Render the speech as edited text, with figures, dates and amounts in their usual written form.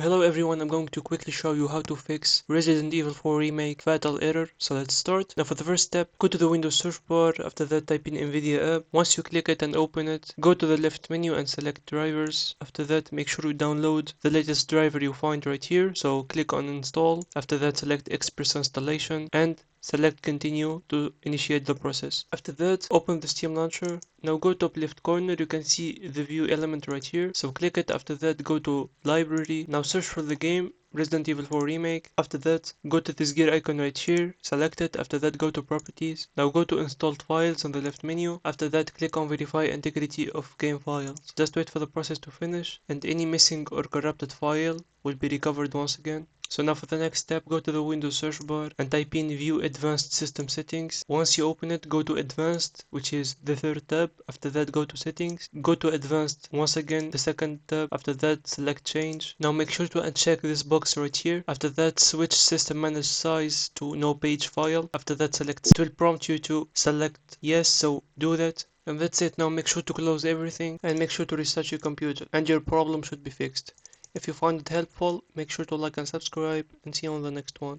Hello everyone, I'm going to quickly show you how to fix Resident Evil 4 Remake Fatal Error. So let's start. Now for the first step, go to the Windows search bar. After that type in NVIDIA app. Once you click it and open it, go to the left menu and select drivers. After that make sure you download the latest driver you find right here. So click on install. After that select Express installation and select continue to initiate the process. After that open the Steam launcher. Now go top left corner, you can see the view element right here. So click it. After that go to library. Now search for the game Resident Evil 4 Remake. After that go to this gear icon right here, select it. After that go to properties. Now go to installed files on the left menu. After that click on verify integrity of game files. Just wait for the process to finish and any missing or corrupted file will be recovered once again. So now for the next step, go to the Windows search bar and type in View Advanced System Settings. Once you open it, go to Advanced, which is the third tab. After that, go to Settings. Go to Advanced once again, the second tab. After that, select Change. Now make sure to uncheck this box right here. After that, switch System Manage Size to No Page File. After that, select. It will prompt you to select Yes, so do that. And that's it. Now make sure to close everything and make sure to restart your computer and your problem should be fixed. If you found it helpful, make sure to like and subscribe and see you on the next one.